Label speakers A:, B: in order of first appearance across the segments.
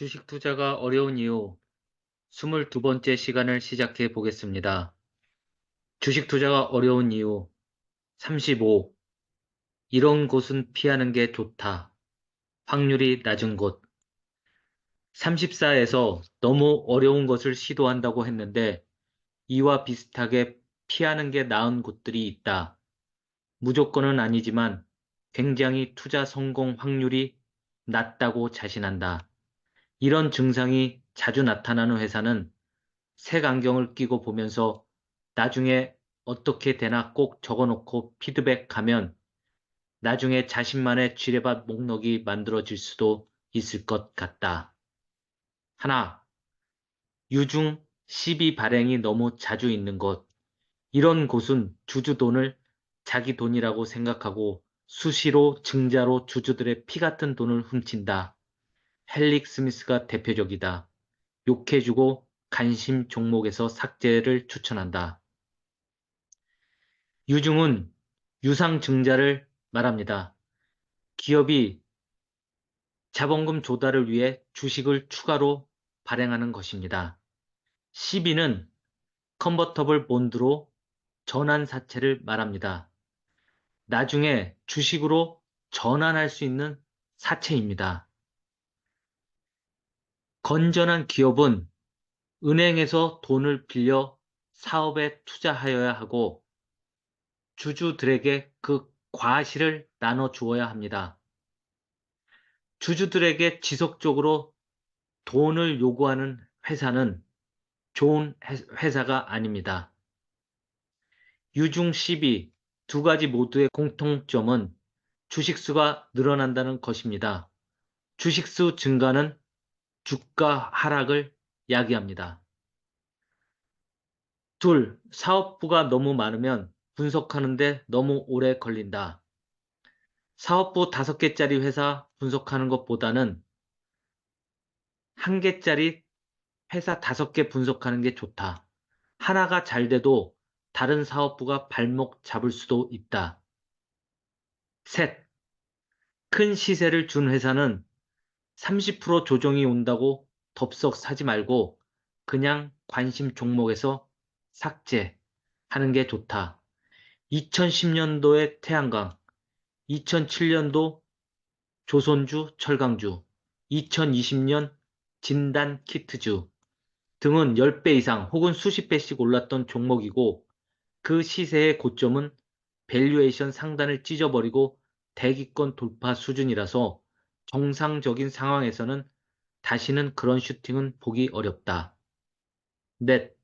A: 주식 투자가 어려운 이유 22번째 시간을 시작해 보겠습니다. 주식 투자가 어려운 이유 35. 이런 곳은 피하는 게 좋다. 확률이 낮은 곳. 34에서 너무 어려운 것을 시도한다고 했는데 이와 비슷하게 피하는 게 나은 곳들이 있다. 무조건은 아니지만 굉장히 투자 성공 확률이 낮다고 자신한다. 이런 증상이 자주 나타나는 회사는 색안경을 끼고 보면서 나중에 어떻게 되나 꼭 적어놓고 피드백하면 나중에 자신만의 지뢰밭 목록이 만들어질 수도 있을 것 같다. 하나, 유중 시비 발행이 너무 자주 있는 곳. 이런 곳은 주주 돈을 자기 돈이라고 생각하고 수시로 증자로 주주들의 피 같은 돈을 훔친다. 헬릭 스미스가 대표적이다. 욕해주고 관심 종목에서 삭제를 추천한다. 유중은 유상증자를 말합니다. 기업이 자본금 조달을 위해 주식을 추가로 발행하는 것입니다. 시비는 컨버터블 본드로 전환 사채를 말합니다. 나중에 주식으로 전환할 수 있는 사채입니다. 건전한 기업은 은행에서 돈을 빌려 사업에 투자하여야 하고 주주들에게 그 과실을 나눠 주어야 합니다. 주주들에게 지속적으로 돈을 요구하는 회사는 좋은 회사가 아닙니다. 유중 시비 두 가지 모두의 공통점은 주식수가 늘어난다는 것입니다. 주식수 증가는 주가 하락을 야기합니다. 둘, 사업부가 너무 많으면 분석하는데 너무 오래 걸린다. 사업부 5개짜리 회사 분석하는 것보다는 1개짜리 회사 5개 분석하는 게 좋다. 하나가 잘 돼도 다른 사업부가 발목 잡을 수도 있다. 셋, 큰 시세를 준 회사는 30% 조정이 온다고 덥석 사지 말고 그냥 관심 종목에서 삭제하는 게 좋다. 2010년도의 태양광, 2007년도 조선주, 철강주, 2020년 진단 키트주 등은 10배 이상 혹은 수십 배씩 올랐던 종목이고 그 시세의 고점은 밸류에이션 상단을 찢어버리고 대기권 돌파 수준이라서 정상적인 상황에서는 다시는 그런 슈팅은 보기 어렵다. 넷,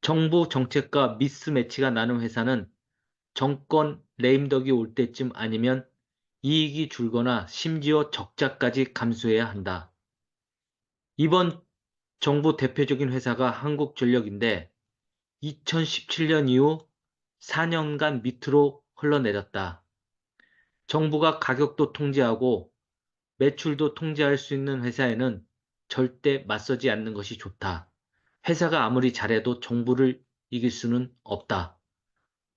A: 정부 정책과 미스매치가 나는 회사는 정권 레임덕이 올 때쯤 아니면 이익이 줄거나 심지어 적자까지 감수해야 한다. 이번 정부 대표적인 회사가 한국전력인데 2017년 이후 4년간 밑으로 흘러내렸다. 정부가 가격도 통제하고 매출도 통제할 수 있는 회사에는 절대 맞서지 않는 것이 좋다. 회사가 아무리 잘해도 정부를 이길 수는 없다.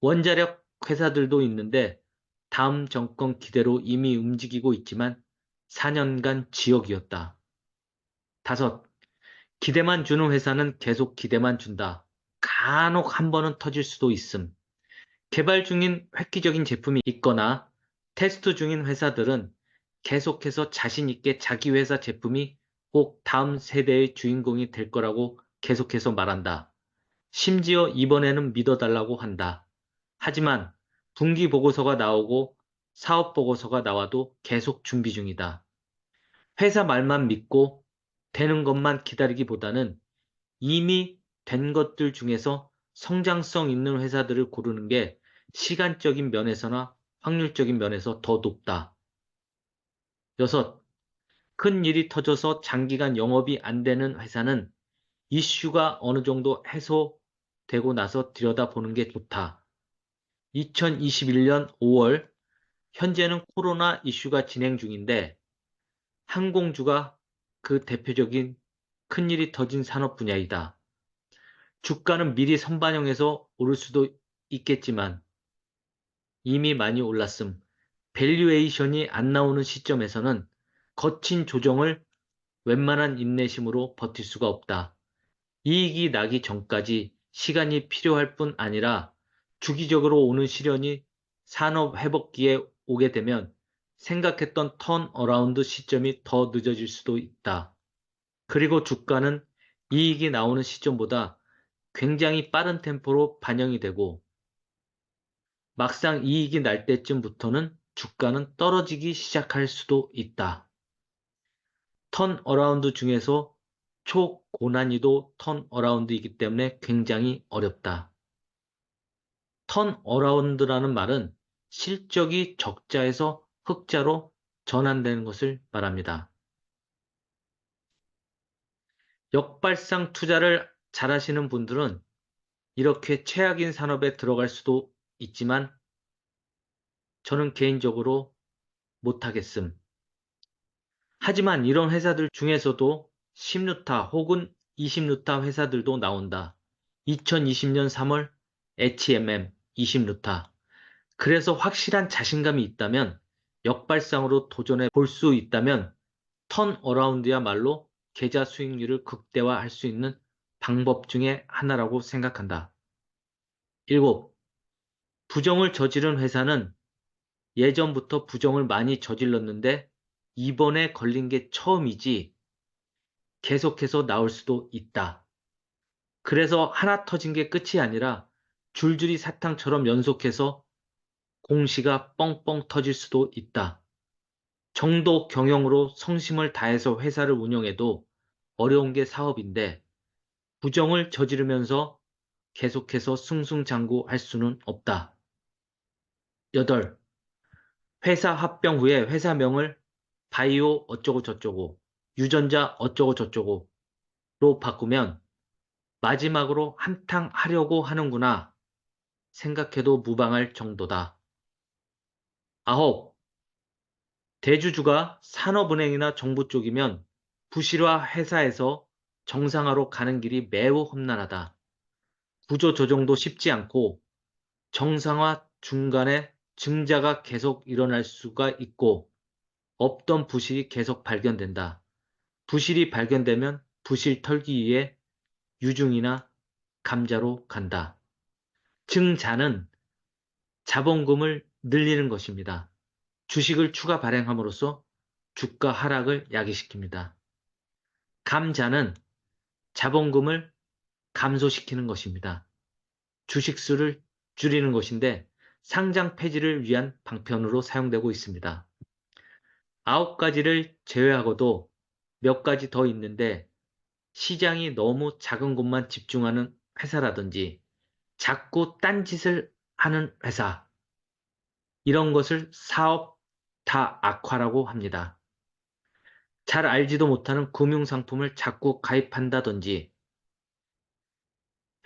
A: 원자력 회사들도 있는데 다음 정권 기대로 이미 움직이고 있지만 4년간 지역이었다. 다섯, 기대만 주는 회사는 계속 기대만 준다. 간혹 한 번은 터질 수도 있음. 개발 중인 획기적인 제품이 있거나 테스트 중인 회사들은 계속해서 자신 있게 자기 회사 제품이 꼭 다음 세대의 주인공이 될 거라고 계속해서 말한다. 심지어 이번에는 믿어달라고 한다. 하지만 분기 보고서가 나오고 사업 보고서가 나와도 계속 준비 중이다. 회사 말만 믿고 되는 것만 기다리기보다는 이미 된 것들 중에서 성장성 있는 회사들을 고르는 게 시간적인 면에서나 확률적인 면에서 더 높다. 여섯, 큰 일이 터져서 장기간 영업이 안 되는 회사는 이슈가 어느 정도 해소되고 나서 들여다보는 게 좋다. 2021년 5월, 현재는 코로나 이슈가 진행 중인데 항공주가 그 대표적인 큰일이 터진 산업 분야이다. 주가는 미리 선반영해서 오를 수도 있겠지만 이미 많이 올랐음. 밸류에이션이 안 나오는 시점에서는 거친 조정을 웬만한 인내심으로 버틸 수가 없다. 이익이 나기 전까지 시간이 필요할 뿐 아니라 주기적으로 오는 시련이 산업 회복기에 오게 되면 생각했던 턴어라운드 시점이 더 늦어질 수도 있다. 그리고 주가는 이익이 나오는 시점보다 굉장히 빠른 템포로 반영이 되고 막상 이익이 날 때쯤부터는 주가는 떨어지기 시작할 수도 있다. 턴어라운드 중에서 초고난이도 턴어라운드이기 때문에 굉장히 어렵다. 턴어라운드라는 말은 실적이 적자에서 흑자로 전환되는 것을 말합니다. 역발상 투자를 잘하시는 분들은 이렇게 최악인 산업에 들어갈 수도 있지만 저는 개인적으로 못하겠음. 하지만 이런 회사들 중에서도 10루타 혹은 20루타 회사들도 나온다. 2020년 3월 HMM 20루타. 그래서 확실한 자신감이 있다면 역발상으로 도전해 볼 수 있다면 턴어라운드야말로 계좌 수익률을 극대화할 수 있는 방법 중에 하나라고 생각한다. 7. 부정을 저지른 회사는 예전부터 부정을 많이 저질렀는데 이번에 걸린 게 처음이지 계속해서 나올 수도 있다. 그래서 하나 터진 게 끝이 아니라 줄줄이 사탕처럼 연속해서 공시가 뻥뻥 터질 수도 있다. 정도 경영으로 성심을 다해서 회사를 운영해도 어려운 게 사업인데 부정을 저지르면서 계속해서 승승장구할 수는 없다. 8. 회사 합병 후에 회사명을 바이오 어쩌고저쩌고, 유전자 어쩌고저쩌고로 바꾸면 마지막으로 한탕 하려고 하는구나 생각해도 무방할 정도다. 9. 대주주가 산업은행이나 정부 쪽이면 부실화 회사에서 정상화로 가는 길이 매우 험난하다. 구조조정도 쉽지 않고 정상화 중간에 증자가 계속 일어날 수가 있고 없던 부실이 계속 발견된다. 부실이 발견되면 부실 털기 위해 유중이나 감자로 간다. 증자는 자본금을 늘리는 것입니다. 주식을 추가 발행함으로써 주가 하락을 야기시킵니다. 감자는 자본금을 감소시키는 것입니다. 주식수를 줄이는 것인데 상장 폐지를 위한 방편으로 사용되고 있습니다. 9가지를 제외하고도 몇 가지 더 있는데 시장이 너무 작은 곳만 집중하는 회사라든지 자꾸 딴짓을 하는 회사 이런 것을 사업 다 악화라고 합니다. 잘 알지도 못하는 금융상품을 자꾸 가입한다든지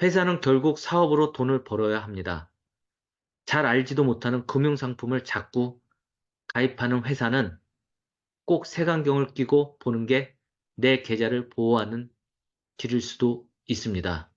A: 회사는 결국 사업으로 돈을 벌어야 합니다. 잘 알지도 못하는 금융상품을 자꾸 가입하는 회사는 꼭 색안경을 끼고 보는 게 내 계좌를 보호하는 길일 수도 있습니다.